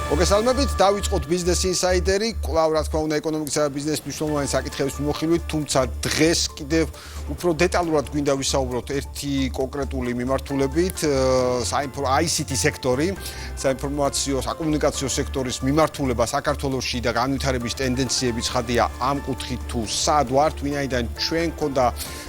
მოგესალმებით, დავიწყოთ ბიზნეს ინსაიდერი, კვლავ რა თქმა უნდა ეკონომიკისა და ბიზნესის მნიშვნელოვანი საკითხების მიმოხილვით, თუმცა დღეს კიდევ უფრო დეტალურად გვინდა ვისაუბროთ ერთი კონკრეტული მიმართულებით, ICT სექტორი, საინფორმაციო საკომუნიკაციო სექტორის მიმართულება საქართველოში და განვითარების ტენდენციები ცხადია ამ კუთხით თუ სად ვართ, ვინაიდან ჩვენ გქონდა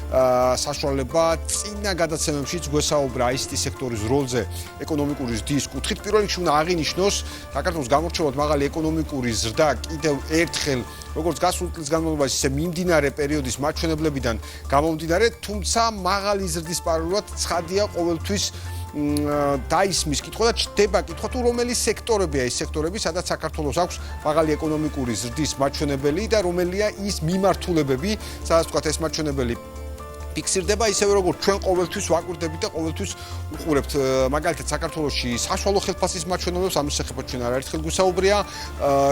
საშუალება წინა გადაცემებშიც გვესაუბრა ICT სექტორის როლზე ეკონომიკური ზრდის კუთხით. პირველ რიგში უნდა აღინიშნოს საქართველოს გამორჩევად მაღალი ეკონომიკური ზრდა კიდევ ერთხელ როგორც გასულ წლის განმავლობაში ისე მიმდინარე პერიოდის მაჩვენებლებიდან გამომდინარე, თუმცა მაღალი ზრდის პარალელურად ცხადია ყოველთვის დაისმის კითხვა და ჩდება კითხვა თუ რომელი სექტორებია ის სექტორები, სადაც საქართველოს აქვს მაღალი ეკონომიკური ზრდის მაჩვენებელი და რომელია ის მიმართულებები, სადაც თქვათ ეს მაჩვენებელი ფიქსირდება ისევე როგორც ჩვენ ყოველთვის ვაკვირდებით და ყოველთვის უყურებთ მაგალითად საქართველოში საშუალო ხელფასის მაჩვენებლებს ამის შესახებ ჩვენ არაერთხელ გვისაუბრია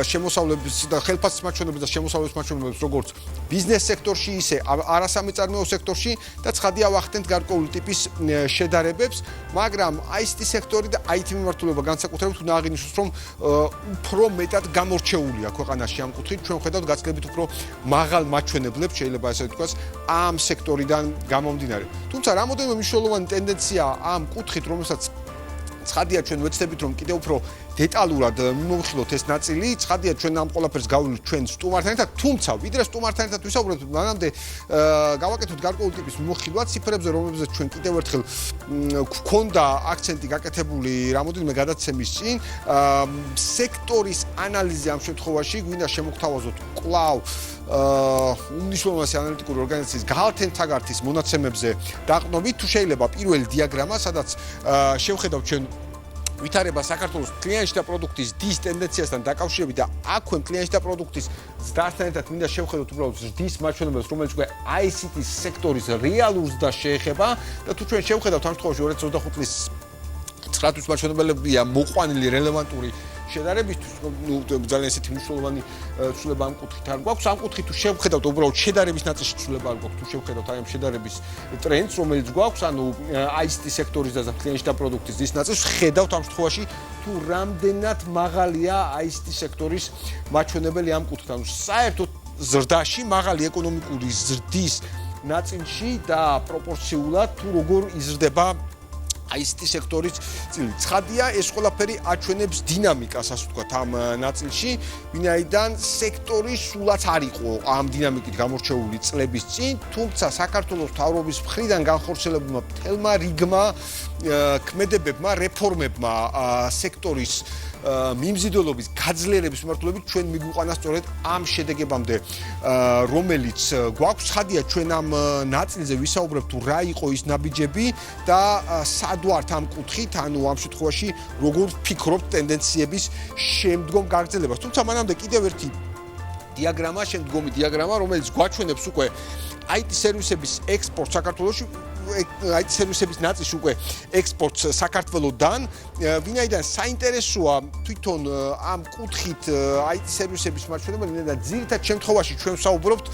შემოსავლების და ხელფასის მაჩვენებლებს და შემოსავლების მაჩვენებლებს როგორც ბიზნეს სექტორში ისე არასამეწარმეო სექტორში და ცხადია ვახდენთ გარკვეული ტიპის შედარებებს, მაგრამ ICT სექტორი და IT მიმართულება განსაკუთრებით უნდა აღინიშნოს, რომ უფრო მეტად გამორჩეულია ქვეყანაში ამ კუთხით, ჩვენ ხედავთ გაცილებით უფრო მაღალ მაჩვენებლებს შეიძლება ასე ვთქვას ამ სექტორიდან გამომდინარე. თუმცა რამოდენიმე მნიშვნელოვანი ტენდენცია ამ კუთხით, რომელსაც ცხადია ჩვენ ვეცდებით რომ კიდევ უფრო დეტალურად მიმოვხილოთ ეს ნაწილი, ცხადია ჩვენ ამ ყველაფერს გავავლით ჩვენ სტუმართან ერთად, თუმცა ვიდრე სტუმართან ერთად ვისაუბრებთ, მანამდე გავაკეთოთ გარკვეული ტიპის მიმოხილვა ციფრებზე, რომელზეც ჩვენ კიდევ ერთხელ გვქონდა აქცენტი გაკეთებული რამოდენიმე გადაცემის წინ, სექტორის ანალიზი ამ შემთხვევაში გვინდა შემოგთავაზოთ კვლავ უმნიშვნელოვანესი ანალიტიკური ორგანიზაციის გალთენთაგართის მონაცემებზე დაყრდნობით, თუ შეიძლება პირველი დიაგრამა, სადაც შევხედავთ ჩვენ ვითარება საქართველოს კლიენტთა და პროდუქტის ზრდის ტენდენციასთან დაკავშირებით და აქვე კლიენტთა და პროდუქტის ზრდასთან ერთად მინდა შევხედოთ უბრალოდ ზრდის მაჩვენებელს, რომელიც უკვე ICT სექტორის რეალურ ზრდას შეეხება და თუ ჩვენ შევხედავთ ამ შემთხვევაში 2025 წლის 9 თვის მაჩვენებლებია მოყვანილი რელევანტური შედარებისთვის, ძალიან ესეთი მნიშვნელოვანი ცვლილება ამ კუთხით არ გვაქვს. ამ კუთხით თუ შევხედავთ უბრალოდ შედარების ნაწილში ცვლილება არ გვაქვს, თუ შევხედავთ აი ამ შედარების ტრენდს, რომელიც გვაქვს, ანუ ICT სექტორის და კლიენტთა პროდუქტის ზრდის ნაწილს, ხედავთ ამ შემთხვევაში თუ რამდენად მაღალია ICT სექტორის მაჩვენებელი ამ კუთხით. ანუ საერთოდ ზრდაში, მაღალი ეკონომიკური ზრდის ნაწილში და პროპორციულად თუ როგორ იზრდება ICT სექტორის წილი. ცხადია, ეს ყველაფერი აჩვენებს დინამიკას, ასე ვთქვათ, ამ ნაწილში, ვინაიდან სექტორი სულაც არ იყო ამ დინამიკით გამორჩეული წლების წინ, თუმცა საქართველოს მთავრობის მხრიდან განხორციელებულმა მთელმა რიგმა ქმედებებმა, რეფორმებმა სექტორის მიმზიდველობის გაძლიერების მიმართულებით ჩვენ მიგვიყვანა სწორედ ამ შედეგებამდე, რომელიც გვაქვს. ცხადია, ჩვენ ამ ნაწილზე ვისაუბრებთ თუ რა იყო ის ნაბიჯები და სად ვართ ამ კუთხით, ანუ ამ შემთხვევაში როგორ ვფიქრობთ ტენდენციების შემდგომ გაგრძელებას. თუმცა მანამდე კიდევ ერთი დიაგრამა, შემდგომი დიაგრამა, რომელიც გვაჩვენებს უკვე IT სერვისების ექსპორტს საქართველოში, IT სერვისების ნაწილში უკვე ექსპორტს საქართველოდან, ვინაიდან საინტერესოა თვითონ ამ კუთხით IT სერვისების მაჩვენებელი, ვინაიდან ძირითად შემთხვევაში ჩვენ ვსაუბრობთ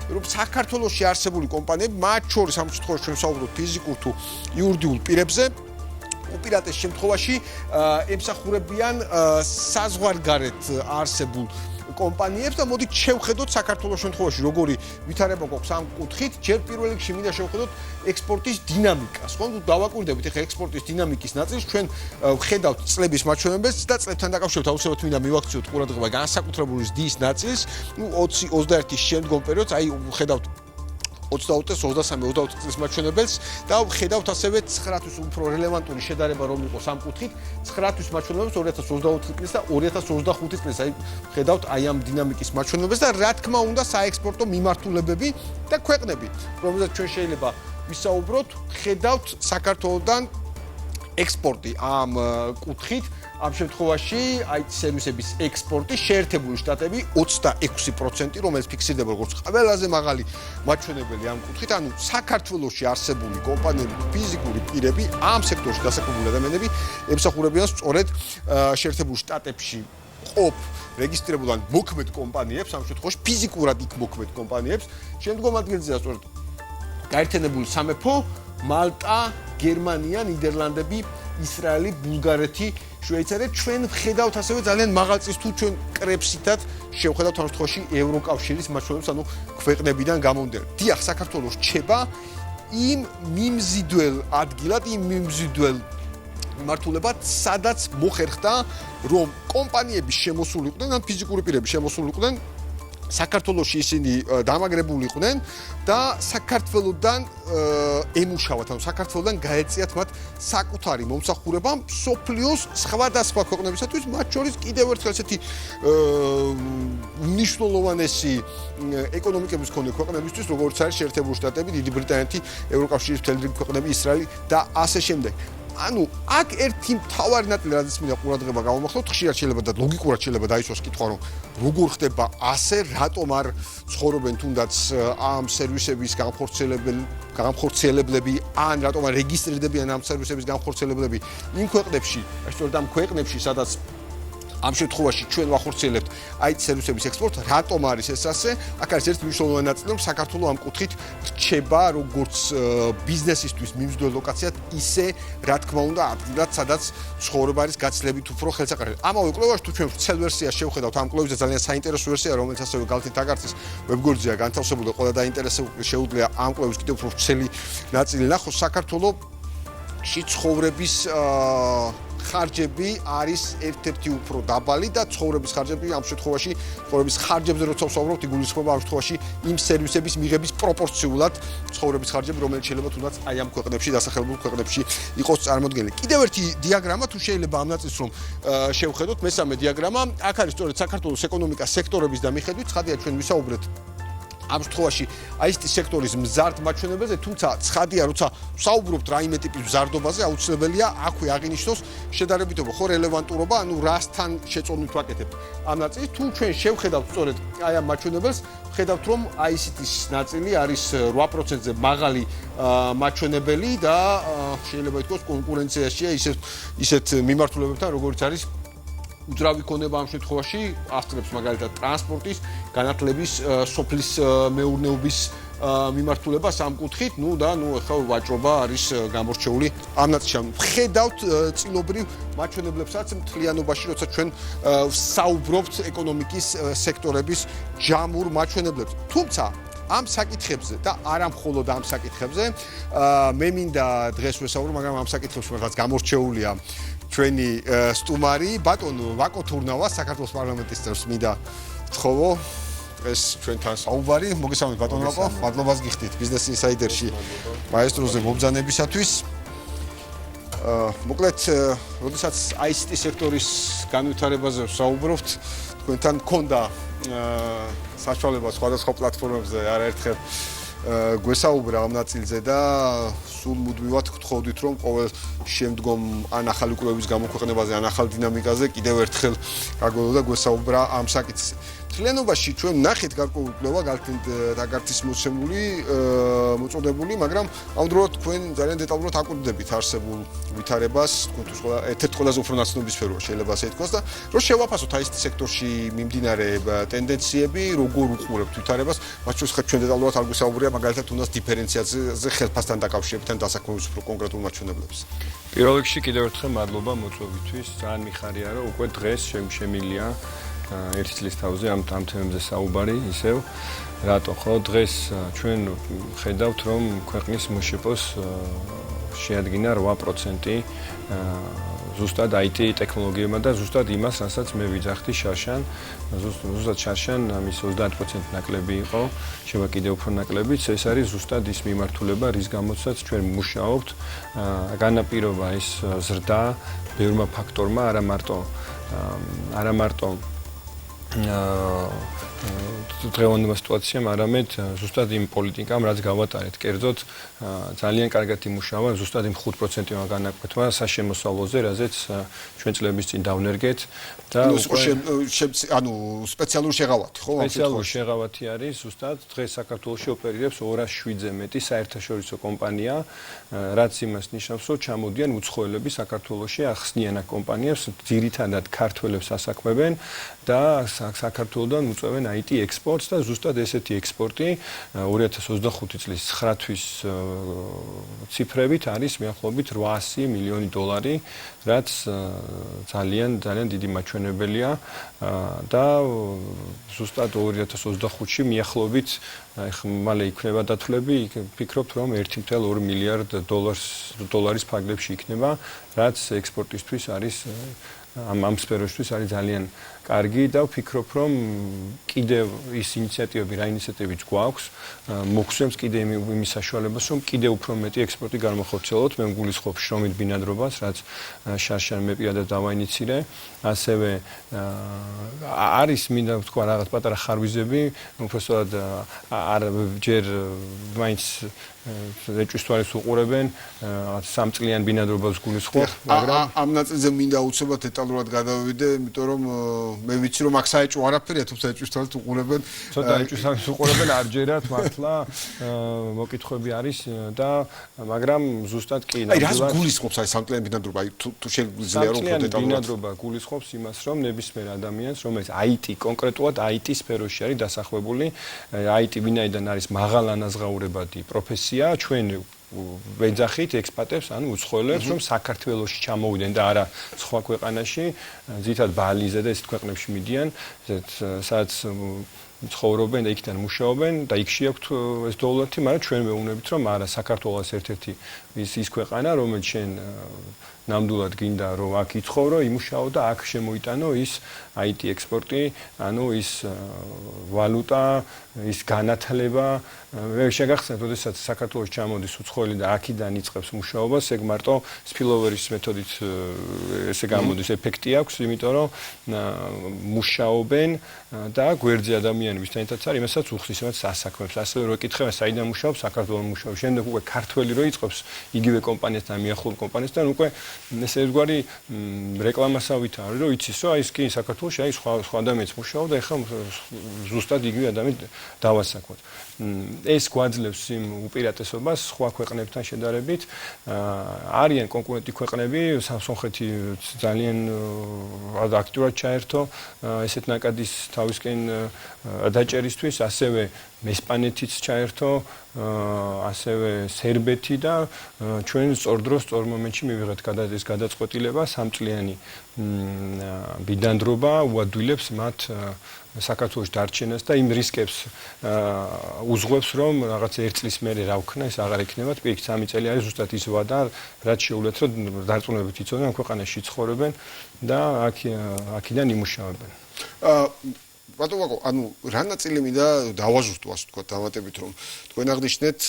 რომ საქართველოში არსებული კომპანიები, მათ შორის ამ შემთხვევაში ჩვენ ვსაუბრობთ ფიზიკურ თუ იურიდიულ პირებზე, უპირატეს შემთხვევაში ემსახურებიან საზღვარგარეთ არსებულ კომპანიებს და მოდით შევხედოთ საქართველოს შემთხვევაში როგორი ვითარება გვაქვს ამ კუთხით. ჯერ პირველ რიგში მინდა შევხედოთ ექსპორტის დინამიკას. ხო, თუ დავაკვირდებით ახლა ექსპორტის დინამიკის ნაწილს, ჩვენ ვხედავთ წლების მაჩვენებელს და წლებთან დაკავშირებით აუცილებლად მინდა მივაქციოთ ყურადღება განსაკუთრებული ზრდის ნაწილს, 20-21 შემდგომ პერიოდს, აი ვხედავთ 22-ს, 23-24 წლის მაჩვენებელს და ვხედავთ ასევე 9 თვის უფრო რელევანტური შედარება რომ იყოს ამ კუთხით, 9 თვის მაჩვენებელს 2024 წლის და 2025 წლის, აი ვხედავთ აი ამ დინამიკის მაჩვენებელს და რა თქმა უნდა საექსპორტო მიმართულებები და ქვეყნები, რომელზეც ჩვენ შეიძლება ვისაუბროთ, ხედავთ საქართველოსთან ექსპორტი ამ კუთხით, ამ შემთხვევაში IT სერვისების ექსპორტი შეერთებული შტატები 26%, რომელიც ფიქსირდება როგორც ყველაზე მაღალი მაჩვენებელი ამ კუთხით, ანუ საქართველოში არსებული კომპანიები, ფიზიკური პირები, ამ სექტორში დასაქმებული ადამიანები ემსახურებიან სწორედ შეერთებულ შტატებში ყოფ რეგისტრირებულ ან მოქმედ კომპანიებს, ამ შემთხვევაში ფიზიკურად იქ მოქმედ კომპანიებს, შემდგომ ადგილზეა სწორედ გაერთიანებული სამეფო, მალტა, გერმანია, ნიდერლანდები ისრაელი, ბულგარეთი, შვეიცარია. ჩვენ ვხედავთ ასევე ძალიან მაღალ წის თუ ჩვენ კრებსითაც შევხედავთ ამ შემთხვევაში ევროკავშირის მაჩვენებლებს, ანუ ქვეყნებიდან გამომდინარე. დიახ, საქართველოს რჩება იმ მიმზიდველ ადგილად, იმ მიმზიდველ მართულებად, სადაც მოხერხდა, რომ კომპანიები შემოსულიყვნენ, ან ფიზიკური პირები შემოსულიყვნენ, საქართველოში ისინი დამაგრებულიყვნენ და საქართველოსდან ემუშავათ, ანუ საქართველოსდან გაეწიათ მათ საკუთარი მომსახურება სოფლიოს სხვადასხვა ქვეყნებისათვის, მათ შორის კიდევ ერთხელ ესეთი მნიშვნელოვანესი ეკონომიკების მქონე ქვეყნებისთვის, როგორც არის შეერთებული შტატები, დიდი ბრიტანეთი, ევროკავშირის მთელი რიგი ქვეყნები, ისრაელი და ასე შემდეგ. ანუ აქ ერთი მთავარი ნაწილი, რადგან მინდა ყურადღება გამომახსოვთ, ხშირად შეიძლება და ლოგიკურად შეიძლება დაისვას კითხვა, რომ როგორ ხდება ასე, რატომ არ ცხოვრობენ თუნდაც ამ სერვისების განხორციელებლები, ან რატომ არ რეგისტრირდებიან ამ სერვისების განხორციელებლები იმ ქვეყნებში, სწორედ ამ ქვეყნებში, სადაც ამ შემთხვევაში ჩვენ ვახორციელებთ IT სერვისების ექსპორტს, რატომ არის ეს ასე? აქ არის ერთი მნიშვნელოვანი ნაწილი, რომ საქართველოს ამ კუთხით რჩება როგორც ბიზნესისთვის მიმზიდველ ლოკაციად, ისე რა თქმა უნდა ადგილად, სადაც ცხოვრება არის გაცილებით უფრო ხელსაყრელი. ამავე კვლევაში თუ ჩვენ ვრცელ ვერსიას შევხედავთ, ამ კვლევაზე ძალიან საინტერესო ვერსია, რომელიც ასევე გალთინ თაგარცის ვებგვერდზეა განთავსებული, ყველა დაინტერესებული შეუძლია ამ კვლევის კიდევ უფრო ვრცელი ნაწილი ნახოს. საქართველოში ცხოვრების ხარჯები არის ერთ-ერთი უფრო დაბალი და ცხოვრების ხარჯები ამ შემთხვევაში ცხოვრების ხარჯებზე როცა ვსაუბრობთ, იგულისხმება ამ შემთხვევაში იმ სერვისების მიღების პროპორციულად ცხოვრების ხარჯები, რომელიც შეიძლება თუნდაც აი ამ ქვეყნებში, დასახლებულ ქვეყნებში იყოს წარმოდგენილი. კიდევ ერთი დიაგრამა, თუ შეიძლება ამ ნაწილს რომ შევხედოთ, მესამე დიაგრამა, აქ არის სწორედ საქართველოს ეკონომიკის სექტორების და მიხედვით, ცხადია ჩვენ ვისაუბრეთ ამ შემთხვევაში IT სექტორის მზარდ მაჩვენებელზე, თუმცა ცხადია, როცა ვსაუბრობთ რაიმე ტიპის მზარდობაზე, აუცილებელია აქვე აღინიშნოს შედარებითობა, ხო რელევანტურობა, ანუ რასთან შეწონით ვაკეთებთ ამ ნაწილს. თუ ჩვენ შევხედავთ სწორედ აი ამ მაჩვენებელს, ვხედავთ, რომ ICT-ის ნაწილი არის 8%-ზე მაღალი მაჩვენებელი და შეიძლება ითქვას კონკურენციაშია ისეთ მიმართულებებთან, როგორც არის უძრავი ქონება ამ შემთხვევაში ასწრებს მაგალითად ტრანსპორტის, განათლების, სოფლის მეურნეობის მიმართულებას ამ კუთხით, ეხლა ვაჭრობა არის გამორჩეული ამ ნაწილში. ვხედავთ წილობრივ მაჩვენებლებსაც მთლიანობაში, როცა ჩვენ ვსაუბრობთ ეკონომიკის სექტორების ჯამურ მაჩვენებლებზე. თუმცა ამ საკითხებზე და არა მხოლოდ ამ საკითხებზე, მე მინდა დღეს ვესაუბრო, მაგრამ ამ საკითხებში რაღაც გამორჩეულია ჩვენი სტუმარი, ბატონო ვაკო თურნავა, საქართველოს პარლამენტის წევრს მინდა ვთხოვო დღეს ჩვენთან საუბარი. მოგესალმებით ბატონო ვაკო, მადლობას გიხდით ბიზნეს ინსაიდერში მაესტროზე მომბრძანებისათვის. მოკლედ, როდესაც ICT სექტორის განვითარებაზე ვსაუბრობთ, თქვენთან მქონდა საშუალება სხვადასხვა პლატფორმებზე არაერთხელ გვესაუბრა ამ ნაწილზე და სულ მუდმივად გთხოვდით, რომ ყოველ შემდგომ ან ახალი კვლევის გამოქვეყნებაზე, ან ახალ დინამიკაზე კიდევ ერთხელ გაგველო და გვესაუბრა ამ საკითხზე. მთლიანობაში ჩვენ ნახეთ გარკვეული კვლევა, გალთინ თაგარცის მოწოდებული, მაგრამ ამავდროულად თქვენ ძალიან დეტალურად აკვირდებით არსებულ ვითარებას, თქვენთვის ერთ-ერთი ყველაზე უფრო ნაცნობი სფეროა, შეიძლება ასე ითქვას და რომ შევაფასოთ IT სექტორში მიმდინარე ტენდენციები, როგორ უყურებთ ვითარებას, მათ შორის ჩვენ დეტალურად არ გვესაუბრია მაგალითად თუნდაც დიფერენციაციაზე ხელფასთან დაკავშირებით ან დასაქმების უფრო კონკრეტულ მაჩვენებლებს. პირველ რიგში კიდევ ერთხელ მადლობა მოწვევისთვის. ძალიან მიხარია, რომ უკვე დღეს შემილია ერთი წლის თავზე ამ თემებზე საუბარი ისევ. რატო ხო დღეს ჩვენ ხედავთ, რომ ქვეყნის მშპ-ს შეადგინა 8% ზუსტად IT ტექნოლოგიებმა და ზუსტად იმას, რასაც მე ვიძახდი შარშან, ზუსტად შარშან ამის 30% ნაკლები იყო, შევა კიდევ უფრო ნაკლებიც, ეს არის ზუსტად ის მიმართულება, რის გამოც ჩვენ მუშაობთ, განაპირობა ის ზრდა ბევრმა ფაქტორმა, არა მარტო დღევანდელმა სიტუაციამ, არამედ ზუსტად იმ პოლიტიკამ, რაც გავატარეთ. კერძოდ ძალიან კარგად იმუშავა ზუსტად იმ 5%-მა განაკვეთმა საშემოსავლოზე, რაზეც ჩვენ წლების წინ დავნერგეთ და სპეციალური შეღავათი, ხო? სპეციალური შეღავათი არის ზუსტად დღეს საქართველოში ოპერირებს 207-ზე მეტი საერთაშორისო კომპანია, რაც იმას ნიშნავს, რომ ჩამოდიან უცხოელები საქართველოში, ახსნიან აქ კომპანიებს, ძირითადად ქართველებს ასაქმებენ და საქართველოსთან უწევენ IT ექსპორტს და ზუსტად ესეთი ექსპორტი 2025 წლის 9 თვის ციფრებით არის მიახლოებით $800 მილიონი, რაც ძალიან დიდი მაჩვენებელია და ზუსტად 2025-ში მიახლოებით მალე იქნება დათვლები, ფიქრობთ რომ 1.2 მილიარდ დოლარის ფარგლებში იქნება, რაც ექსპორტისთვის არის ამ სფეროშთვის არის ძალიან კარგი და ვფიქრობ რომ კიდევ ის ინიციატივებიც გვაქვს, მოგცემს კიდე იმის საშუალებას, რომ კიდე უფრო მეტი ექსპორტი განმოხორციელოთ. მე მგულისხმობ შრომით ბინადრობას, რაც შარშან მე პირადად დავაინიცირე. ასევე არის მინდა ვთქვა რაღაც პატარა ხარვიზები, უბრალოდ არ ჯერ მაინც ეჭვისტვალეს უყურებენ, სამწლიან ბინადრობას გულისხმობ, მაგრამ ამ ნაწილზე მინდა უცებად დეტალურად გადავიდე, იმიტომ რომ მე ვიცი რომ აქ საეჭვო არაფერია, თუმცა ეჭვისტვალეს უყურებენ. ცოტა ეჭვისტვალეს უყურებენ, არ ჯერათ მართლა მოკითხვები არის და მაგრამ ზუსტად კი ნამდვილად. აი რას გულისხმობს აი სამწლიან ბინადრობა? აი თუ შეგვიძლია რომ დეტალურად ბინადრობა გულისხმობს იმას, რომ ნებისმიერ ადამიანს, რომელიც IT კონკრეტულად IT სფეროში არის დასახვებული, IT ვინაიდან არის მაღალანაზღაურებადი პროფესია, ჩვენ ვეძახით ექსპატებს, ანუ უცხოელებს, რომ საქართველოში ჩამოვიდნენ და არა სხვა ქვეყანაში, ძირითადად ბალიზე და ესეთ ქვეყნებში მიდიან, სადაც ცხოვრობენ და იქიდან მუშაობენ და იქ შეაქვთ ეს დოლარი, მაგრამ ჩვენ ვეუბნებით, რომ არა, საქართველოს ერთ-ერთი ის ქვეყანა, რომელიც შენ ნამდვილად გინდა რომ აქ იცხოვრო, იმუშაო და აქ შემოიტანო ის IT ექსპორტი, ანუ ის ვალუტა, ის განათლება. მე შეგახსენებთ, როდესაც საქართველოს ჩამოდის უცხოელი და აქედან იწყებს მუშაობას, ეგ მარტო spillover-ის მეთოდით ესე გამოდის ეფექტი აქვს, იმიტომ რომ მუშაობენ და გვერდზე ადამიანები ვისთანაც არის, იმასაც უხსნის იმას სასაქმებს. ასევე რო ეკითხება, საიდან მუშაობს, საქართველოს მუშაობს. შემდეგ უკვე ქართველი რო იწყებს იგივე კომპანიასთან, მიახლოებულ კომპანიასთან, უკვე ესე ერთგვარი რეკლამასავით არის, რომ იცის, რომ აი ეს კი საქართველოში აი სხვა ადამიანიც მუშაობდა, ეხლა ზუსტად იგივე ადამიანი დავასაქმოთ. ეს გვაძლევს იმ უპირატესობას სხვა ქვეყნებთან შედარებით. არიან კონკურენტი ქვეყნები, სომხეთი ძალიან აქტიურად ჩაერთო ესეთ ნაკადის თავისკენ დაჭერისთვის, ასევე ესპანეთიც ჩაერთო, ასევე სერბეთი და ჩვენ სწორ დროს, სწორ მომენტში მივიღეთ ეს გადაწყვეტილება, სამწლიანი ბინადრობა უადვილებს მათ საქართველოს დარჩენას და იმ რისკებს უზღვევს, რომ რაღაც 1 წლის მერე რა ვქნა, ეს აღარ იქნება, პირიქით 3 წელი არის ზუსტად ის ვადა, რაც შეუძლეთ, რომ დარწმუნებით იცოდნენ, ამ ქვეყანაში ცხოვრობენ და აქედან იმუშავებენ. ბატონო ვაკო, ანუ რა ნაწილი მინდა დავაზუსტო, ასე ვთქვათ, დამატებით რომ თქვენ აღნიშნეთ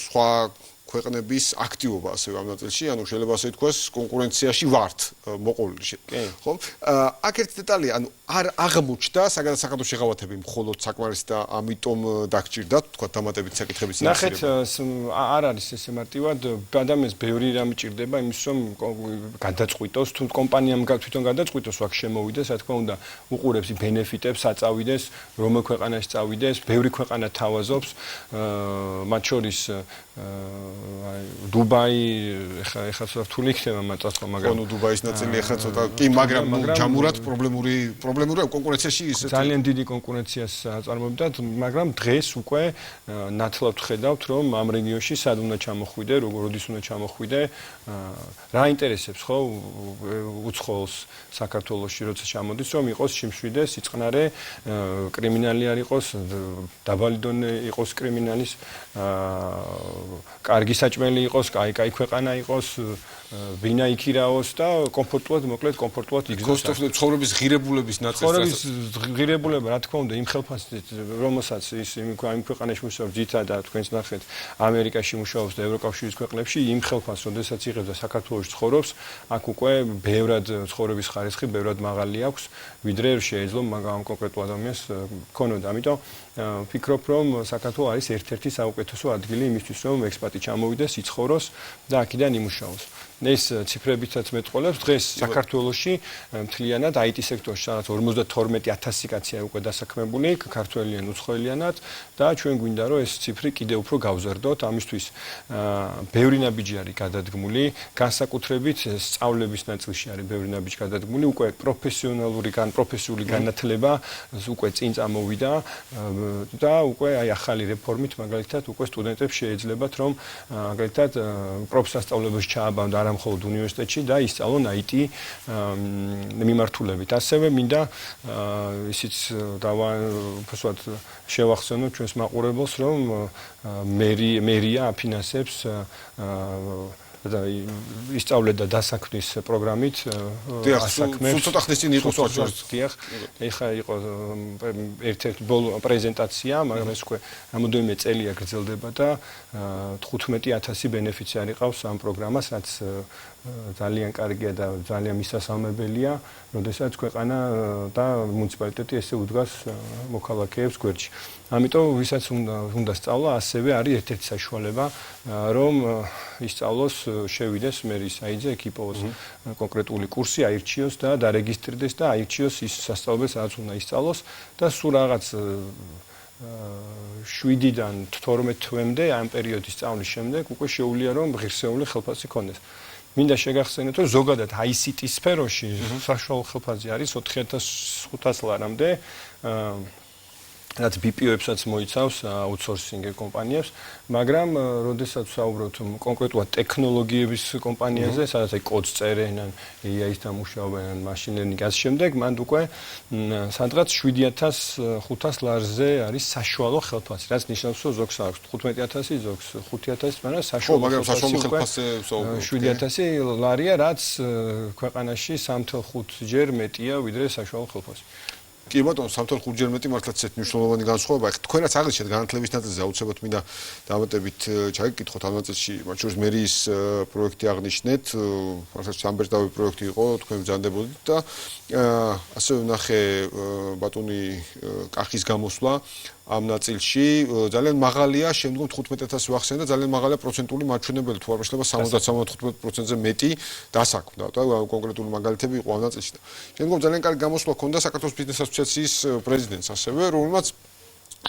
სხვა ქვეყნების აქტივობა ასევე ამ ნაწილში, ანუ შეიძლება ასე ვთქვას, კონკურენციაში ვართ მოყოლილი, ხო? აქ ერთი დეტალია, ანუ არ აღმოჩნდა საგადასახადო საქართველოს შეღავათები მხოლოდ საკმარისი და ამიტომ დაგჭირდა, ვთქვათ, დამატებით საკითხების ნახეთ, არ არის ესე მარტივად, ადამიანს ბევრი რამ ჭირდება იმის, რომ გადაწყვიტოს, თუ კომპანიამ თვითონ გადაწყვიტოს, აქ შემოვიდეს, რა თქმა უნდა, უყურებს ბენეფიტებს, აწავიდეს, რომელ ქვეყანაში წავიდეს, ბევრი ქვეყანა თავაზობს, მათ შორის დუბაი ეხლა რთული იქნება მათაც, მაგრამ ხო, დუბაის ნაწილი ეხლა ცოტა კი, მაგრამ ჯამურად პრობლემურია კონკურენციაში ისეთი ძალიან დიდი კონკურენციას აწარმოებდათ, მაგრამ დღეს უკვე ნათლად ხედავთ, რომ ამ რეგიონში სად უნდა ჩამოხვიდე, როდის უნდა ჩამოხვიდე, რა ინტერესებს ხო უცხოელს საქართველოში, როცა ჩამოდის, რომ იყოს შიმშვიდეს, იწყნარე, კრიმინალი არ იყოს, დაბალი დონე იყოს კრიმინალის, კარგი საჭმელი იყოს, კაი ქვეყანა იყოს, ვინა იქირაოს და კომფორტულად, მოკლედ კომფორტულად იგზნოს. ცხოვრების ღირებულების ნაწილს. ცხოვრების ღირებულება, რა თქმა უნდა, იმ ხელფასით, რომელსაც ის იმ ქვეყანაში მუშაობს, ძირითადად თქვენს ნახეთ, ამერიკაში მუშაობს და ევროკავშირის ქვეყნებში, იმ ხელფასს, როდესაც იღებს და საქართველოში ცხოვრობს, აქ უკვე ბევრად ცხოვრების ხარისხი ბევრად მაღალი აქვს, ვიდრე შეეძლო მაგამ კონკრეტულ ადამიანს ქონოდა. ამიტომ ვფიქრობ, რომ საქართველო არის ერთ-ერთი საუკეთესო ადგილი იმისთვის, რომ ექსპატი ჩამოვიდეს, იცხოვროს და აქედან იმუშაოს. ეს ციფრებითაც მეტყოლებს დღეს საქართველოში მთლიანად IT სექტორში სადაც 52000 კაცია უკვე დასაქმებული ქართველიან უცხოელიანად და ჩვენ გვინდა რომ ეს ციფრი კიდევ უფრო გავზარდოთ ამისთვის ბევრი ნაბიჯი არის გადადგმული განსაკუთრებით სწავლების ნაწილში არის ბევრი ნაბიჯი გადადგმული უკვე პროფესიული განათლება უკვე წინ წამოვიდა და უკვე აი ახალი რეფორმით მაგალითად უკვე სტუდენტებს შეეძლებათ რომ მაგალითად პროფსასწავლებელში ჩააბავდონ არა მხოლოდ უნივერსიტეტში და ისწავლონ IT მიმართულებით. ასევე მინდა ისიც უბრალოდ შევახსენოთ ჩვენს მაყურებელს რომ მერია აფინანსებს და ისწავლეთ და დასაქმნის პროგრამით ასაქმებს. სულ ცოტა ხნის წინ იყო სწორედ. ეხლა იყო ერთ-ერთი ბოლო პრეზენტაცია, მაგრამ ეს უკვე რამოდენიმე წელია გრძელდება და 15000 ბენეფიციარი ყავს ამ პროგრამას, რაც ძალიან კარგია და ძალიან მისასალმებელია, როდესაც ქვეყანა და მუნიციპალიტეტი ესე უდგას მოქალაქეებს გვერდში. ამიტომ ვისაც უნდა სწავლა, ასევე არის ერთ-ერთი საშუალება, რომ ისწავლოს, შევიდეს მერის საიტზე, იქ იპოვოს კონკრეტული კურსი, აირჩიოს და დარეგისტრდეს და აირჩიოს ის სასწავლებელი, სადაც უნდა ისწავლოს და სულ რაღაც 7-დან 12 თვემდე ამ პერიოდის სწავლის შემდეგ უკვე შეუძლია რომ ღირსეული ხელფასი ქონდეს. მინდა შეგახსენოთ რომ ზოგადად ICT სფეროში საშუალო ხელფასი არის 4500 ლარამდე რაც BPO-ებსაც მოიცავს აუთსორსინგ კომპანიებს, მაგრამ როდესაც ვსაუბრობთ კონკრეტულად ტექნოლოგიების კომპანიაზე, სადაც აი კოდს წერენ, AI-თან მუშაობენ, machine learning-ი ამ შემდეგ, მანდ უკვე სადღაც 7500 ლარზე არის საშუალო ხელფასი, რაც ნიშნავს, რომ ზოგს აქვს 15000, ზოგს 5000, მაგრამ საშუალო ხელფასი 7000 ლარია, რაც ქვეყანაში 3.5 ჯერ მეტია ვიდრე საშუალო ხელფასი. კი ბატონო 3.5 ჯერ მეტი მართლაც ესეთ მნიშვნელოვანი განსხვავება. ეხლა თქვენაც აღნიშნეთ განათლების ნაწილზე აუცილებლად მინდა დამატებით ჩაგეკითხოთ ამ ნაწილში, მათ შორის მერიის პროექტი აღნიშნეთ, მართლაც სამბერდავი პროექტი იყო, თქვენ ბრძანდებოდით და ასევე ვნახე ბატონი კახის გამოსვლა ამ ნაწილში ძალიან მაღალია, შემდგომ 15000 ვახსენე და ძალიან მაღალია პროცენტული მაჩვენებელი, თუ არ მეშლება 70-75%-ზე მეტი დასაქმდა და კონკრეტული მაგალითები იყო ამ ნაწილში. შემდგომ ძალიან კარგი გამოსვლა ჰქონდა საქართველოს ბიზნეს ასოციაციის პრეზიდენტს ასევე, რომელმაც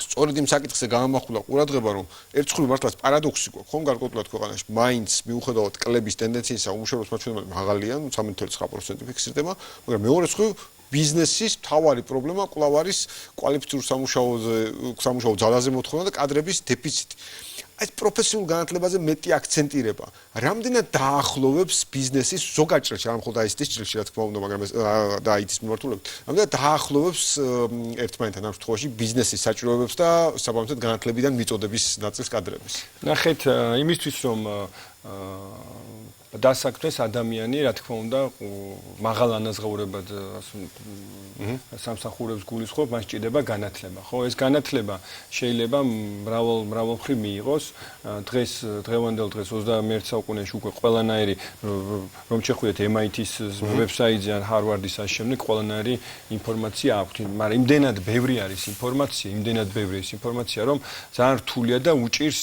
სწორედ იმ საკითხზე გამახვილა ყურადღება, რომ ერთხელ მართლაც პარადოქსი გვაქვს, ხომ გარკვეულად ქვეყანაში, მაინც მიუხედავად კლების ტენდენციისა, უმუშევრობის მაჩვენებელი მაღალია, 3.9% ფიქსირდება, მაგრამ მეორე მხრივ ბიზნესის მთავარი პრობლემა კვლავ არის კვალიფიციური სამუშაო ძალაზე მოთხოვნა და კადრების დეფიციტი. ეს პროფესიულ განათლებაზე მეტი აქცენტირება. რამდენად დაახლოვებს ბიზნესის ზოგად ჭრილში, არ მხოლოდ IT-ის ჭრილში, რა თქმა უნდა, მაგრამ და IT-ის მიმართულებით. რამდენად დაახლოვებს ერთმანეთთან ამ შემთხვევაში ბიზნესის საჭიროებებს და საბამისად განათლებიდან მიწოდების ნაწილს კადრების. ნახეთ, იმისთვის რომ დასაქმდეს ადამიანი, რა თქმა უნდა, მაღალ ანაზღაურებად სამსახურებს გულისხმობ, მას ჭირდება განათლება. ხო, ეს განათლება შეიძლება მრავალმხრივ მიიღოს. დღევანდელ დღეს 21 საუკუნეში უკვე ყველანაირი რომ შეხვიდეთ MIT-ის ვებსაიტზე ან Harvard-ის ამ შემდეგ ყველანაირი ინფორმაცია აქვს, მაგრამ იმდენად ბევრი არის ინფორმაცია, რომ ძალიან რთულია და უჭირს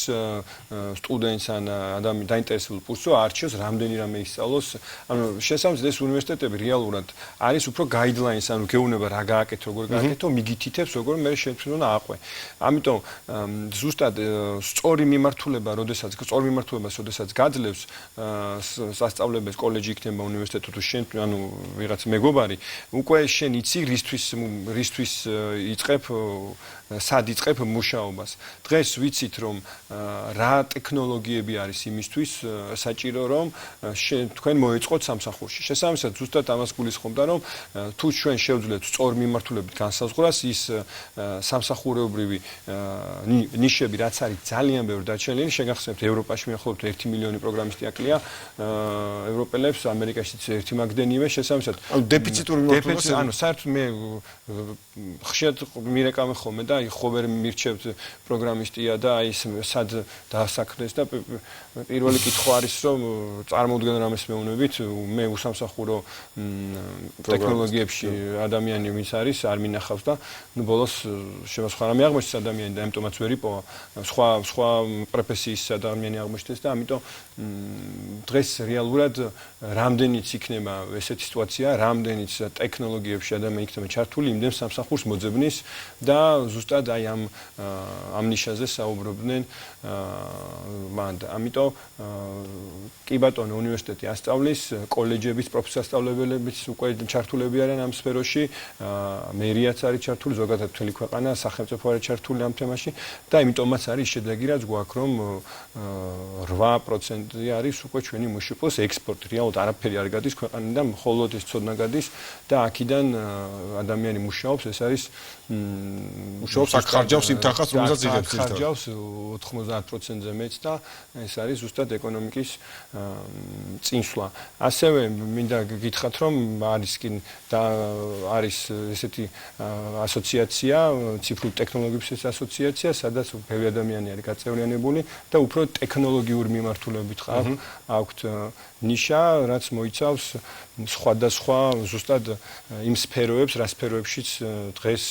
სტუდენტს ან ადამიანს დაინტერესებულ პულსს არჩევს რამდენი რამე ისწავლოს. ანუ შესაბამისად ეს უნივერსიტეტები რეალურად არის უფრო guidelines, ანუ გეუბნება რა გააკეთო, როგორ გააკეთო, მიგითითებს, როგორ მე შეცვლონ აყვე. ამიტომ ზუსტად სწორი მიმართულება, როდესაც გაძლევს სასწავლებელს კოლეჯი იქნება უნივერსიტეტი თუ შენ ანუ ვიღაც მეგობარი, უკვე შენ იცი რისთვის იწყებ სად იწყებ მუშაობას. დღეს ვიცით რომ რა ტექნოლოგიები არის იმისთვის საჭირო რომ თქვენ მოეწყოთ სამსახურში. შესაბამისად ზუსტად ამას გულისხმობდა რომ თუ ჩვენ შევძლეთ სწორ მიმართულებით განსაზღვრას ის სამსახურეობრივი ნიშები რაც არის ძალიან ბევრი დაჩენილი შეგახსენებთ ევროპაში მიახლოებით 1 მილიონი პროგრამისტი აკლია ევროპელებს ამერიკაშიც ერთი მაგდენივე შესაბამისად ანუ დეფიციტური მიმართულება ანუ საერთოდ მე ხშირად მირეკამე ხოლმე და ხო ვერ მირჩევთ პროგრამისტია და აი ეს სად დაასახელეს და პირველი კითხვა არის რომ წარმოუდგენ რამეს მეუბნებით მე უსამსახურო ტექნოლოგიებში ადამიანი ვინც არის არ მინახავს და ნუ ბოლოს შემოსხვა რამე აღმოჩნდეს ადამიანი და ამიტომაც ვერ იპოვა სხვა პროფესიის ადამიანი აღმოჩნდეს და ამიტომ დღეს რეალურად რამდენიც იქნება ესეთი სიტუაცია რამდენიც ტექნოლოგიებში ადამიანი იქნება ჩართული იმდენ სამსახურს მოძებნის და ზუსტად აი ამ ნიშაზე საუბრობდნენ მანდ. ამიტომ კი ბატონო უნივერსიტეტი ასწავლის, კოლეჯების პროფესორ-სწავლებლებიც უკვე ჩართულები არიან ამ სფეროში, მერიაც არის ჩართული, ზოგადად მთელი ქვეყანა, სახელმწიფო არის ჩართული ამ თემაში და იმიტომაც არის შედეგი რაც გვაქვს რომ 8% არის უკვე ჩვენი მუშიპოს ექსპორტი. რეალურად არაფერი არ გადის ქვეყანიდან, მხოლოდ ეს ცოდნა გადის და აქედან ადამიანი მუშაობს, ეს არის მუშაობს აქ ხარჯავს იმ თანხას, რომელსაც იღებს ერთად. ხარჯავს 90%-ზე მეც და ეს არის ზუსტად ეკონომიკის წინსვლა. ასევე მინდა გითხრათ რომ არის ესეთი ასოციაცია, ციფრული ტექნოლოგიების ასოციაცია, სადაც ბევრი ადამიანი არის გაწევრიანებული და უფრო ტექნოლოგიური მიმართულებით აქვთ ნიშა, რაც მოიცავს სხვადასხვა ზუსტად იმ სფეროებს, რა სფეროებშიც დღეს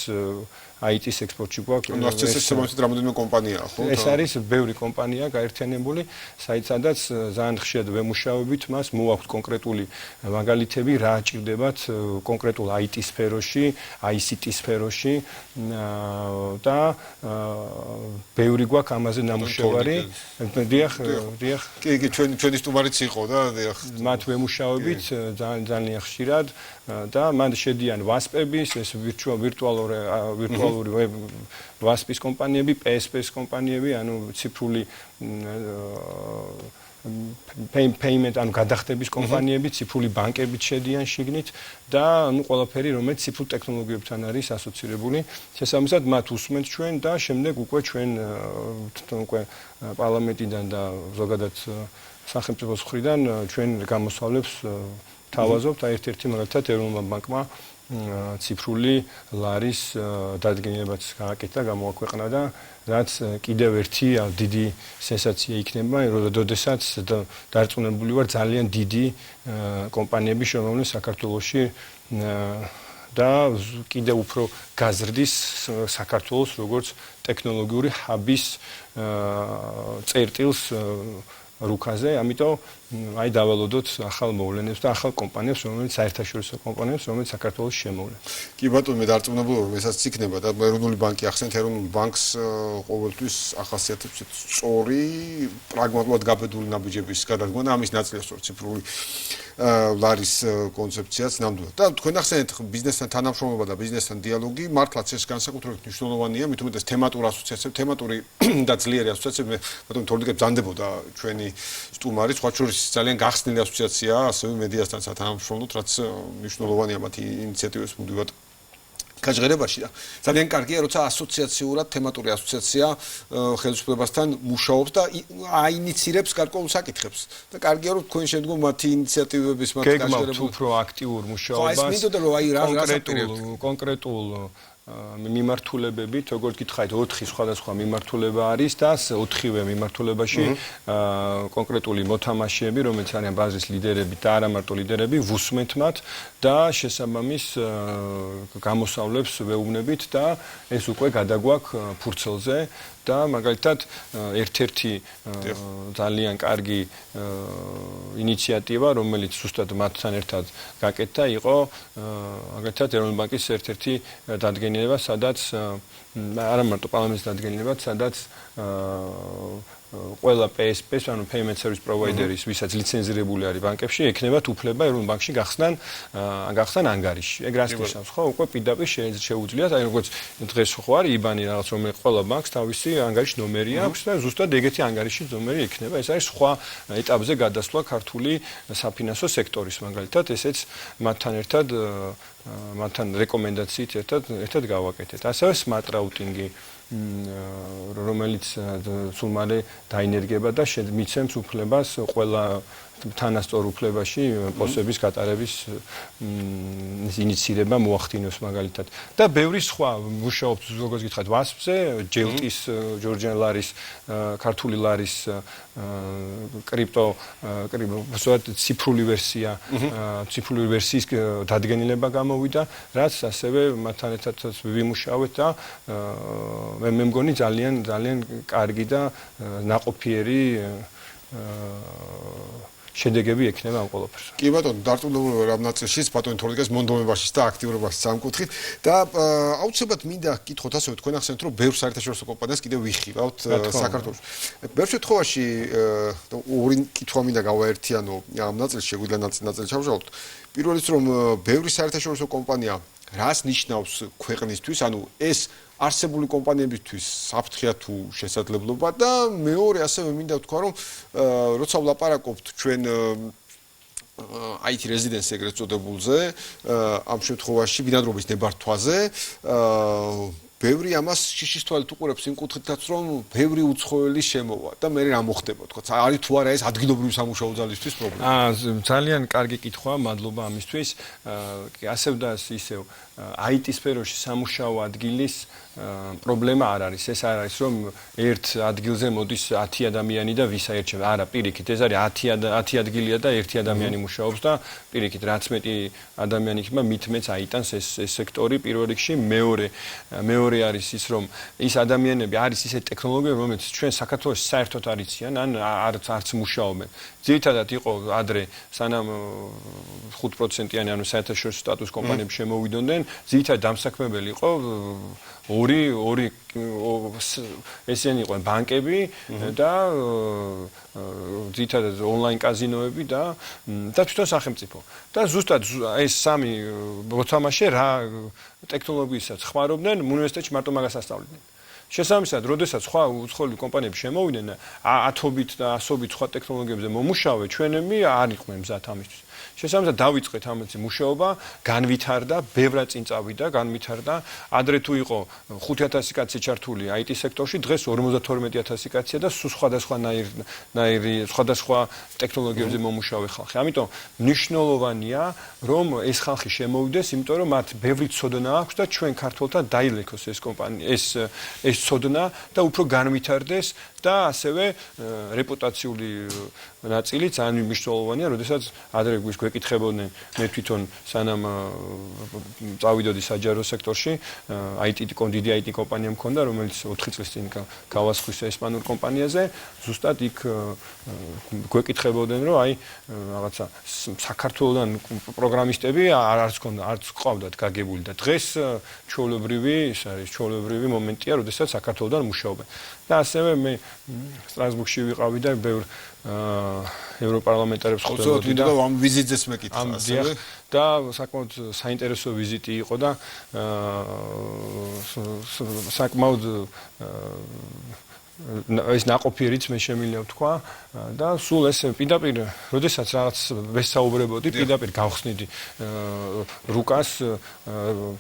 IT-ის ექსპორტში გვაქვს. ეს შემოიცით რამოდენიმე კომპანიაა, ხო? ეს არის ბევრი კომპანია გაერთიანებული, სადაც ძალიან ხშირად ვემუშავებით მას, მოაქვთ კონკრეტული მაგალითები, რა ჭირდებათ კონკრეტულ IT სფეროში, ICT სფეროში და ბევრი გვაქვს ამაზე ნამუშევარი. დიახ. კი, ჩვენი სტუმარიც იყო და დიახ. მათ ვემუშავებით ძალიან ხშირად და მან შედიან WASP-ების, ეს ვირტუალური WASP-ის კომპანიები, PSP-ის კომპანიები, ანუ ციფრული payment ანუ გადახდების კომპანიები, ციფრული ბანკებიც შედიან შიგნით და ანუ ყველაფერი რომელიც ციფრულ ტექნოლოგიებთან არის ასოცირებული. შესაბამისად მათ უსმენთ ჩვენ და შემდეგ უკვე ჩვენ უკვე პარლამენტიდან და ზოგადად სახელმწიფოს მხრიდან ჩვენ გამოსავლებს თავაზობთ ერთ-ერთი მაგალითად ეროვნულმა ბანკმა ციფრული ლარის დადგენილებას გააკეთა, გამოაქვეყნა და რაც კიდევ ერთი დიდი სენსაცია იქნება, როდესაც დარწმუნებული ვარ ძალიან დიდი კომპანიები შემოვლენ საქართველოში და კიდევ უფრო გაზრდის საქართველოს როგორც ტექნოლოგიური ჰაბის წერტილს რუკაზე, ამიტომ აი დავალოდოთ ახალ მოვლენებს და ახალ კომპანიებს, რომელიც საერთაშორისო კომპანიებს, რომელიც საქართველოში შემოვლენ. კი ბატონო, მე დარწმუნებული ვარ, ესაც იქნება და ეროვნული ბანკი ახსენეთ, ეროვნული ბანკს ყოველთვის ახასიათებს სწორი, პრაგმატულად გაბედული ნაბიჯების გადადგმა, ამის ნაწილია სწორ ციფრული ლარის კონცეფციაც ნამდვილად. და თქვენ ახსენეთ ბიზნესთან თანამშრომლობა და ბიზნესთან დიალოგი, მართლაც ეს განსაკუთრებით მნიშვნელოვანია, მით უმეტეს თემატურ ასოციაციებს, თემატური და ძლიერი ასოციაციები, მე ბატონო თორნიკე ბრძანდებოდა ჩვენი სტუმარი, სხვა შორის ძალიან გახსნილი ასოციაციაა, ასევე მედიასთან სათანამშრომლოთ, რაც მნიშვნელოვანია მათი ინიციატივებს მუდმივად გაჟღერებაში და ძალიან კარგია, როცა ასოციაციურად თემატური ასოციაცია ხელისუფლებასთან მუშაობს და აინიცირებს გარკვეულ საკითხებს. და კარგია, რომ თქვენ შემდგომ მათი ინიციატივების მათ გაჟღერებულ უფრო აქტიურ მუშაობას კონკრეტულ მიმართულებებით, როგორც გითხარით, 4 სხვადასხვა მიმართულება არის და 4-ვე მიმართულებაში კონკრეტული მოთამაშეები, რომელიც არიან ბაზრის ლიდერები და არა მარტო ლიდერები, ვუსმენთ მათ და შესაბამის გამოსავლებს ვეუბნებით და ეს უკვე გადაგვაქვს ფურცელზე და მაგალითად ერთ-ერთი ძალიან კარგი ინიციატივა, რომელიც ზუსტად მათთან ერთად გაკეთდა, იყო მაგალითად ეროვნული ბანკის ერთ-ერთი დადგენილება, სადაც არა მარტო პარლამენტის დადგენილება, სადაც ყველა PSP-ს, ანუ Payment Service Provider-ის, ვისაც ლიცენზირებული არის ბანკებში, ექნებათ უფლება ეროვნულ ბანკში გახსნან ანგარიში. ეგ რას ნიშნავს, ხო? უკვე პირდაპირ შეუძლიათ, აი როგორც დღეს ხო არის IBAN-ი რაღაც, რომელიც ყველა ბანკს თავისი ანგარიშის ნომერი აქვს და ზუსტად ეგეთი ანგარიშის ნომერი ექნება. ეს არის სხვა ეტაპზე გადასვლა ქართული საფინანსო სექტორის, მაგალითად, ესეც მათთან ერთად მათთან რეკომენდაციით ერთად გავაკეთეთ. ასევე smart routing-ი რომელიც სულ მალე დაინერგება და მიცემს უფლებას ყველა თანასწორ უფლებაში პოსტების გატარების ინიციირება მოახდინოს მაგალითად და ბევრი სხვა მუშაობს როგორც გითხრათ ვასპზე, ჯელტის, ჯორჯიან ლარის, ქართული ლარის კრიპტო ციფრული ვერსია, ციფრული ვერსიის დადგენილება გამოვიდა, რაც ასევე მათთან ერთად ვიმუშავეთ და მე მგონი ძალიან კარგი და ნაყოფიერი შედეგები ექნება ამ ყველაფერს. კი ბატონო, დარწმუნებული ვარ ამ ნაწილშიც, ბატონო თორნიკეს მონდომებაშიც და აქტიურობაშიც სამკუთხით და აუცილებლად მინდა გითხოთ ასევე თქვენ ახსენეთ, რომ ბევრ საერთაშორისო კომპანიას კიდევ ვიხილავთ საქართველოში. ბევრ შემთხვევაში ორი კითხვა მინდა გავაერთიანო ამ ნაწილში, შეგვიძლია ნაწილი ჩავშალოთ. პირველიც რომ ბევრი საერთაშორისო კომპანია რას ნიშნავს ქვეყნისთვის, ანუ ეს არსებული კომპანიებისთვის საფრთხეა თუ შესაძლებლობა და მეორე ასევე მინდა ვთქვა რომ როცა ვლაპარაკობთ ჩვენ IT residence ეგრეთ წოდებულზე ამ შემთხვევაში ბინადრობის ნებართვაზე ბევრი ამას შიშის თვალით უყურებს იმ კუთხითაც რომ ბევრი უცხოელი შემოვა და მე რა მოხდება თქო არის თუ არა ეს ადგილობრივი სამუშაო ძალისთვის პრობლემა ძალიან კარგი კითხვაა მადლობა ამისთვის ასევე და ისევ IT სფეროში სამუშაო ადგილის პრობლემა არ არის ეს არ არის რომ ერთ ადგილზე მოდის 10 ადამიანი და ვის აერჩევა არა პირიქით ეს არის 10 ადგილია და ერთი ადამიანი მუშაობს და პირიქით რაც მეტი ადამიანი იქნება მით მეც აიტანს ეს სექტორი პირველ რიგში მეორე არის ის რომ ის ადამიანები არის ისეთი ტექნოლოგიები რომელიც ჩვენ საქართველოს საერთოდ არ იციან ან არც მუშაობენ ძირითადად იყო ადრე სანამ 5%-იანი ანუ საერთაშორისო სტატუს კომპანიები შემოვიდოდნენ ძირითადად დამსაქმებელი იყო ორი ესენი იყვნენ ბანკები და ძირითადად ონლაინ კაზინოები და თვითონ სახელმწიფო და ზუსტად ეს სამი მოთამაშე რა ტექნოლოგიასაც ხმარობდნენ უნივერსიტეტში მარტო მაგას ასწავლიდნენ შესაბამისად, როდესაც სხვა უცხოელი კომპანიები შემოვიდნენ, ათობით და ასობით სხვა ტექნოლოგიებზე მომუშავე, ჩვენები არ იყვნენ მზად ამისთვის. შესაბამისად, დავიწყეთ ამაზე მუშაობა, განვითარდა, ბევრად წინ წავიდა, განვითარდა. ადრე თუ იყო 5000 კაცი ჩართული IT სექტორში, დღეს 52000 კაცია და სხვადასხვა ტექნოლოგიებზე მომუშავე ხალხი. ამიტომ მნიშვნელოვანია, რომ ეს ხალხი შემოვიდეს, იმიტომ რომ მათ ბევრი ცოდნა აქვს და ჩვენ ქართველთან დაილექოს ეს კომპანია, ეს ცოდნა და უფრო განვითარდეს და ასევე რეპუტაციული ნაწილი ძალიან მნიშვნელოვანია, როდესაც ადრე გვეკითხებოდნენ მე თვითონ სანამ წავიდოდი საჯარო სექტორში, დიდი IT კომპანია მქონდა, რომელიც 4 წლის წინ გავასხვისა ესპანურ კომპანიაზე, ზუსტად იქ გვეკითხებოდნენ, რომ აი რაღაცა საქართველოსდან პროგრამისტები არც ყავდათ გაგებული და დღეს ჩვეულებრივი მომენტია, როდესაც საქართველოსდან მუშაობენ. და ასევე მე სტრასბურგში ვიყავი და ბევრ ევროპარლამენტარებს ხვდებოდი და ამ ვიზიტზეც მეკითხა ასევე და საკმაოდ საინტერესო ვიზიტი იყო და საკმაოდ ეს ნაყოფიერიც მე შემიძლია ვთქვა და სულ ეს პირდაპირ, როდესაც რაღაც ვესაუბრებოდი, პირდაპირ გავხსნიდი რუკას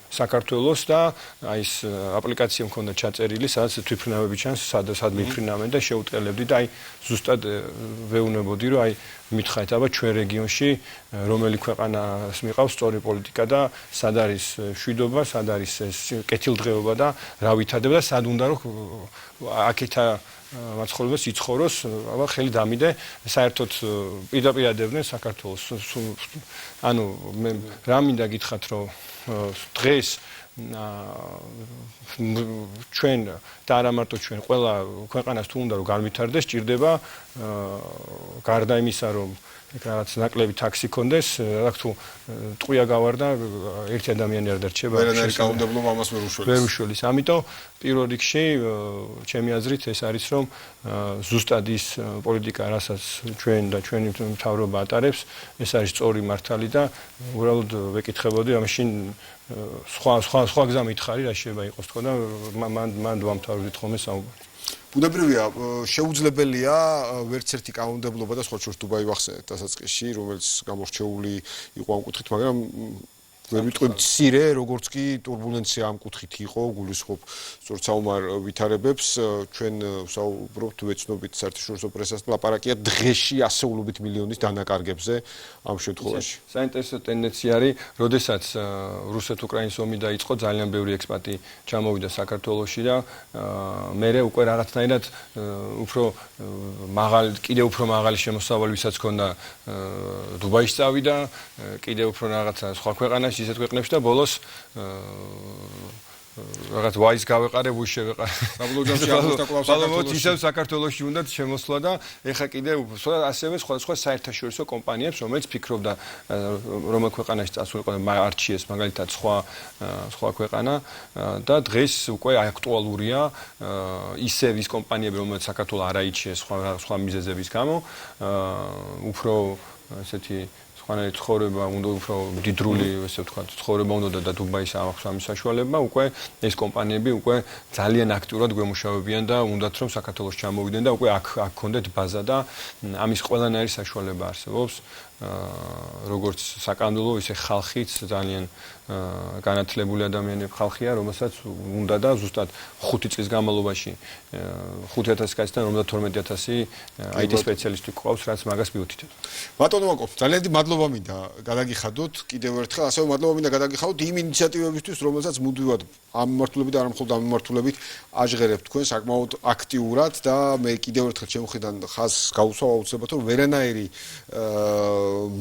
საქართველოს და აი ეს აპლიკაცია მქონდა ჩაწერილი, სადაც თვითმფრინავები ჩანს, სად მიფრინავენ და შეუწყელებდი და აი ზუსტად ვეუბნებოდი, რომ აი მითხარით, აბა ჩვენ რეგიონში რომელი ქვეყანას მიყავს სწორი პოლიტიკა და სად არის მშვიდობა, სად არის ეს კეთილდღეობა და რა ვითარდება და სად უნდა რომ აქეთა მაცხოვრებელს იცხოვროს, აბა ხელი დამიდე, საერთოდ პირდაპირადებდნენ საქართველოს. ანუ მე რა მინდა გითხრათ, რომ დღეს ჩვენ და არა მარტო ჩვენ, ყველა ქვეყანას თუ უნდა რომ განვითარდეს, ჭირდება გარდა იმისა, რომ რაღაც ნაკლები ტაქსი კონდეს, რა თუ ტყვია გავარდა, ერთი ადამიანი არ დარჩება. ვერანაირი კანონმდებლობა ამას ვერ უშველის. ამიტომ პირველ რიგში ჩემი აზრით ეს არის, რომ ზუსტად ის პოლიტიკა, რასაც ჩვენ და ჩვენი მთავრობა ატარებს, ეს არის სწორი მართალი და უბრალოდ ვეკითხებოდი, ამაში სხვა გზა მითხარი, რა შეიძლება იყოს თქო და მან დავამთავრებდით ხოლმე საუბარი. ბუნებრივია, შეუძლებელია ვერც ერთი კანონმდებლობა და სხვა შორის დუბაი ვახსენეთ დასაწყისში, რომელიც გამორჩეული იყო ამ კუთხით, მაგრამ ვერ ვიტყვი მცირე, როგორც კი турბულენცია ამ კუთხით იყო, გულისხმობ სწორედ საომარ ვითარებებს, ჩვენ ვსაუბრობთ, ვეცნობით საერთაშორისო პრესას, ლაპარაკია დღეში ასეულობით მილიონის დანაკარგებზე ამ შემთხვევაში. საინტერესო ტენდენცია არის, როდესაც რუსეთ-უკრაინის ომი დაიწყო, ძალიან ბევრი ექსპატი ჩამოვიდა საქართველოში და მერე უკვე რაღაცნაირად უფრო კიდევ უფრო მაღალი შემოსავალი ვისაც ჰქონდა დუბაიში წავიდა, კიდევ უფრო რაღაცა სხვა ქვეყანაში ისეთ ქვეყნებში და ბოლოს რაღაც ვაის გავეყარე, ვუს შევეყარე. საბოლოოდ ისევ საქართველოში უნდა შემოსვლა და ეხა კიდევ ასევე სხვადასხვა საერთაშორისო კომპანიებს, რომელიც ფიქრობდა რომელ ქვეყანაში წასულიყო და არჩიეს მაგალითად სხვა ქვეყანა და დღეს უკვე აქტუალურია ისევ ის კომპანიები, რომელიც საქართველოს არ აიჩიეს სხვა მიზეზების გამო, უფრო ესეთი ხანით ცხოვრება უნდა უფრო დიდრული, ესე ვთქვათ, ცხოვრება უნდა და დუბაის ამის საშუალება, უკვე ეს კომპანიები უკვე ძალიან აქტიურად გვემუშავებიან და უნდათ რომ საქართველოს ჩამოვიდნენ და უკვე აქ გქონდეთ ბაზა და ამის ყველანაირი საშუალება არსებობს. როგორც საკანონმდებლო, ისე ხალხიც ძალიან განათლებული ადამიანები ხალხია, რომელსაც უნდა და ზუსტად 5 წლის განმავლობაში 5000 კაციდან 52000 IT სპეციალისტი ყავს, რაც მაგას მიუთითებს. ბატონო მაკოფ, ძალიან დიდი მადლობა მინდა გადაგიხადოთ კიდევ ერთხელ, ასევე მადლობა მინდა გადაგიხადოთ იმ ინიციატივებისთვის, რომელსაც მუდმივად ამ მიმართულებით და არ მხოლოდ ამ მიმართულებით აჟღერებთ თქვენ საკმაოდ აქტიურად და მე კიდევ ერთხელ ჩემხიდან ხაზს გავუსვა აუცილებლად, რომ ვერანაირი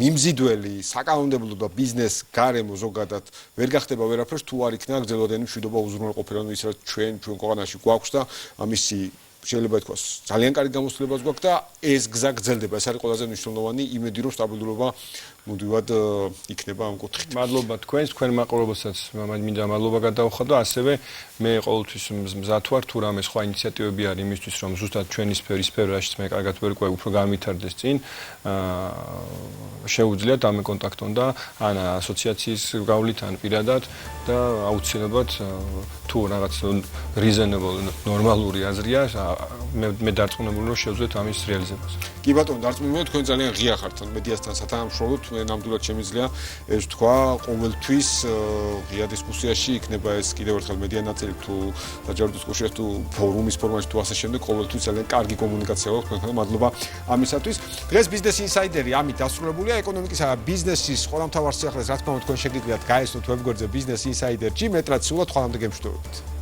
მიმზიდველი საკანონმდებლო და ბიზნეს გარემო ზოგადად ვერ გახდება ვერაფერს თუ არ იქნება გრძელვადიანი მშვიდობა უზრუნველყოფილება ის რაც ჩვენ ქვეყანაში გვაქვს და ამისი შეიძლება ითქვას ძალიან კარგი გამოცდილებაც გვაქვს და ეს გზა გრძელდება. ეს არის ყველაზე მნიშვნელოვანი იმედი რომ სტაბილურობა მუდმივად იქნება ამ კუთხით. მადლობა თქვენს, თქვენ მაყურებელსაც მინდა მადლობა გადავხადო, ასევე მე ყოველთვის მზად ვარ თუ რამე სხვა ინიციატივები არის იმისთვის რომ ზუსტად ჩვენი სფერაშიც მე კარგად ვერ ყვე უფრო გამვითარდეს წინ შეუძლიათ ამ კონტაქტონ და ან ასოციაციის გავლით ან პირადად და აუცილებლად თუ რაღაც reasonable ნორმალური აზრია მე დარწმუნებული რომ შევძლებთ ამის რეალიზებას. კი ბატონო, დარწმუნებული თქვენ ძალიან ღია ხართ მედიასთან სათანამშრომლოდ, მე ნამდვილად შემიძლია ეს თქვა ყოველთვის ღია დისკუსიაში იქნება ეს კიდევ ერთხელ მედია ნაწილი თუ საჯარო დისკუსიაში თუ ფორუმის ფორმატში თუ ასე შემდეგ ყოველთვის ძალიან კარგი კომუნიკაცია აქვს თქვენთან და მადლობა ამისათვის. დღეს ბიზნეს ინსაიდერი ამით დასრულებულია ეკონომიკისა და ბიზნესის ყველა მთავარ სიახლეს რა თქმა უნდა თქვენ შეგიძლიათ გაესწროთ ვებგვერდზე ბიზნეს ინსაიდერ.gr მეტრად სულად ხვალამდე გემშვიდობებით.